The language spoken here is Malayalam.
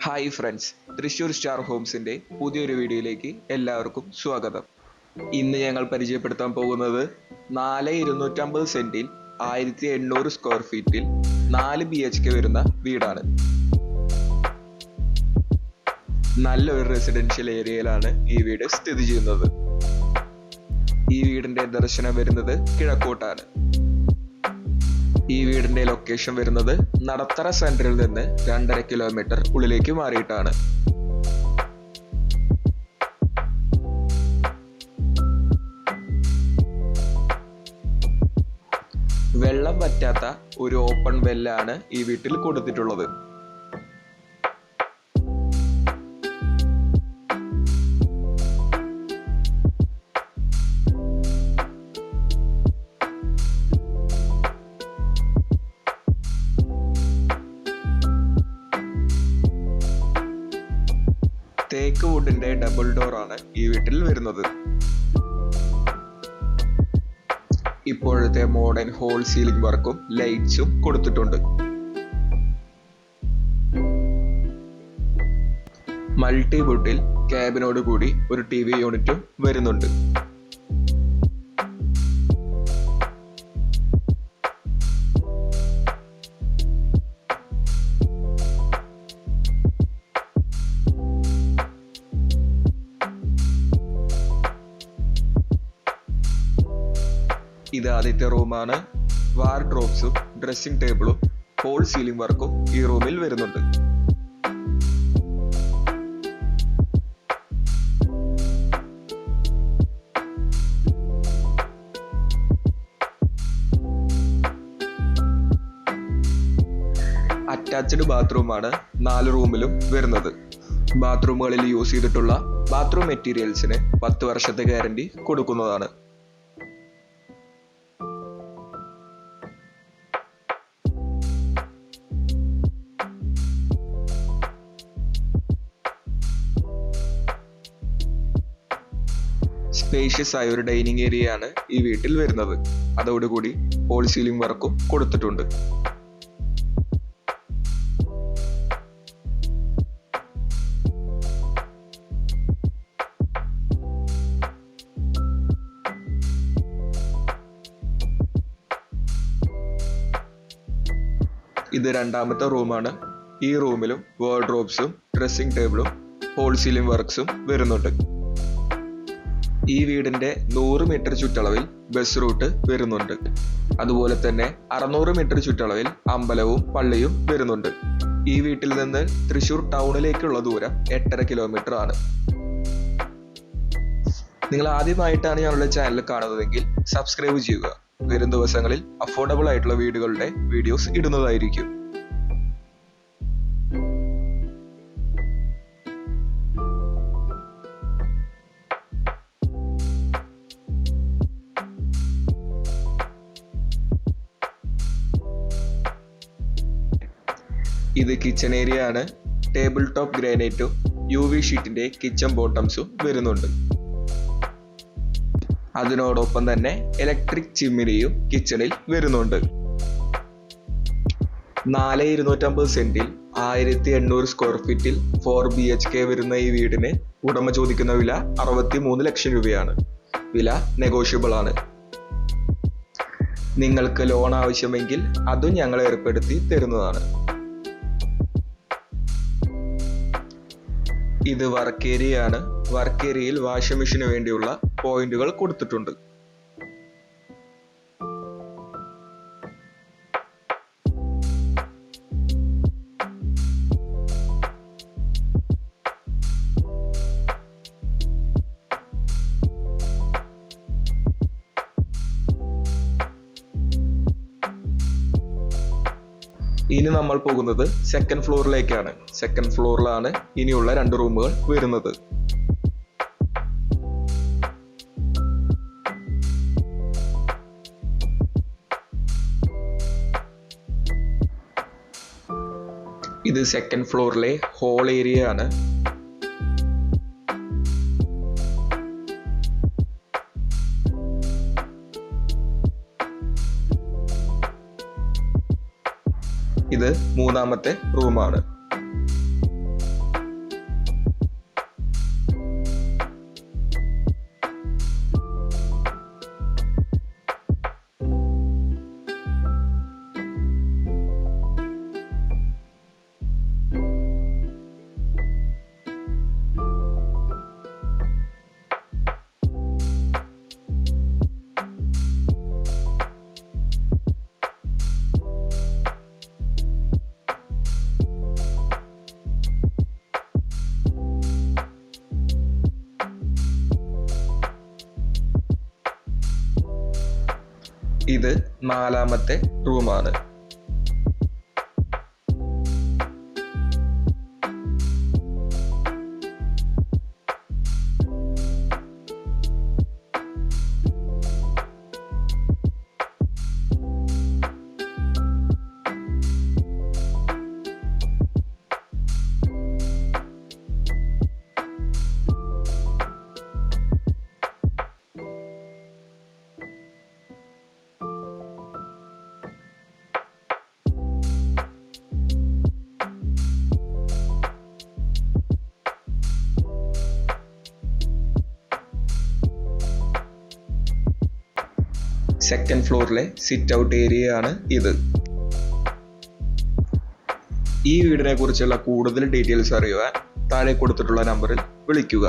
ഹായ് ഫ്രണ്ട്സ്, തൃശ്ശൂർ സ്റ്റാർ ഹോംസിൻ്റെ പുതിയൊരു വീഡിയോയിലേക്ക് എല്ലാവർക്കും സ്വാഗതം. ഇന്ന് ഞങ്ങൾ പരിചയപ്പെടുത്താൻ പോകുന്നത് 4,250 സെൻറ്റിൽ 1,800 സ്ക്വയർ ഫീറ്റിൽ 4 BHK വരുന്ന വീടാണ്. നല്ലൊരു റെസിഡൻഷ്യൽ ഏരിയയിലാണ് ഈ വീട് സ്ഥിതി ചെയ്യുന്നത്. ഈ വീടിൻ്റെ ദർശനം വരുന്നത് കിഴക്കോട്ടാണ്. ഈ വീടിന്റെ ലൊക്കേഷൻ വരുന്നത് നടത്തറ സെന്ററിൽ നിന്ന് 2.5 കിലോമീറ്റർ ഉള്ളിലേക്ക് മാറിയിട്ടാണ്. വെള്ളം വറ്റാത്ത ഒരു ഓപ്പൺ വെല്ലാണ് ഈ വീട്ടിൽ കൊടുത്തിട്ടുള്ളത്. തേക്ക് വുഡിന്റെ ഡബിൾ ഡോർ ആണ് ഈ വീട്ടിൽ വരുന്നത്. ഇപ്പോഴത്തെ മോഡേൺ ഹോൾ സീലിംഗ് വർക്കും ലൈറ്റ്സും കൊടുത്തിട്ടുണ്ട്. മൾട്ടി വുഡിൽ ക്യാബിനോട് കൂടി ഒരു TV യൂണിറ്റും വരുന്നുണ്ട്. ഇത് ആദ്യത്തെ റൂമാണ്. വാർഡ്രോബ്സും ഡ്രസ്സിംഗ് ടേബിളും ഹോൾ സീലിംഗ് വർക്കും ഈ റൂമിൽ വരുന്നുണ്ട്. അറ്റാച്ച്ഡ് ബാത്റൂമാണ് 4 റൂമിലും വരുന്നത്. ബാത്റൂമുകളിൽ യൂസ് ചെയ്തിട്ടുള്ള ബാത്റൂം മെറ്റീരിയൽസിന് 10 വർഷത്തെ ഗ്യാരണ്ടി കൊടുക്കുന്നതാണ്. സ്പേഷ്യസ് ആയ ഒരു ഡൈനിങ് ഏരിയയാണ് ഈ വീട്ടിൽ വരുന്നത്. അതോടുകൂടി ഹോൾ സീലിംഗ് വർക്കും കൊടുത്തിട്ടുണ്ട്. ഇത് രണ്ടാമത്തെ റൂമാണ്. ഈ റൂമിലും വാർഡ്രോബ്സും ഡ്രസ്സിംഗ് ടേബിളും ഹോൾ സീലിംഗ് വർക്ക്സും വരുന്നുണ്ട്. ഈ വീടിന്റെ 100 മീറ്റർ ചുറ്റളവിൽ ബസ് റൂട്ട് വരുന്നുണ്ട്. അതുപോലെ തന്നെ 600 മീറ്റർ ചുറ്റളവിൽ അമ്പലവും പള്ളിയും വരുന്നുണ്ട്. ഈ വീട്ടിൽ നിന്ന് തൃശ്ശൂർ ടൗണിലേക്കുള്ള ദൂരം 8.5 കിലോമീറ്റർ ആണ്. നിങ്ങൾ ആദ്യമായിട്ടാണ് ഞങ്ങളുടെ ചാനൽ കാണുന്നതെങ്കിൽ സബ്സ്ക്രൈബ് ചെയ്യുക. വരും ദിവസങ്ങളിൽ അഫോർഡബിൾ ആയിട്ടുള്ള വീടുകളുടെ വീഡിയോസ് ഇടുന്നതായിരിക്കും. ഇത് കിച്ചൺ ഏരിയ ആണ്. ടേബിൾ ടോപ്പ് ഗ്രാനൈറ്റും UV ഷീറ്റിന്റെ കിച്ചൺ ബോട്ടംസും വരുന്നുണ്ട്. അതിനോടൊപ്പം തന്നെ ഇലക്ട്രിക് ചിമ്മിനിയും കിച്ചണിൽ വരുന്നുണ്ട്. 4,250 സെന്റിൽ 1,800 സ്ക്വയർ ഫീറ്റിൽ 4 BHK വരുന്ന ഈ വീടിന് ഉടമ ചോദിക്കുന്ന വില 63 ലക്ഷം രൂപയാണ്. വില നെഗോഷ്യബിൾ ആണ്. നിങ്ങൾക്ക് ലോൺ ആവശ്യമെങ്കിൽ അതും ഞങ്ങൾ ഏർപ്പെടുത്തി തരുന്നതാണ്. ഇത് വർക്ക് ഏരിയ ആണ്. വർക്ക് ഏരിയയിൽ വാഷിംഗ് മെഷീന് വേണ്ടിയുള്ള പോയിന്റുകൾ കൊടുത്തിട്ടുണ്ട്. ഇനി നമ്മൾ പോകുന്നത് സെക്കൻഡ് ഫ്ലോറിലേക്കാണ്. സെക്കൻഡ് ഫ്ലോറിലാണ് ഇനിയുള്ള 2 റൂമുകൾ വരുന്നത്. ഇത് സെക്കൻഡ് ഫ്ലോറിലെ ഹോൾ ഏരിയ ആണ്. ഇത് മൂന്നാമത്തെ റൂമാണ്. ഇത് 4ാമത്തെ റൂമാണ്. സെക്കൻഡ് ഫ്ലോറിലെ സിറ്റ് ഔട്ട് ഏരിയയാണ് ഇത്. ഈ വീടിനെ കുറിച്ചുള്ള കൂടുതൽ ഡീറ്റെയിൽസ് അറിയുവാൻ താഴെ കൊടുത്തിട്ടുള്ള നമ്പറിൽ വിളിക്കുക.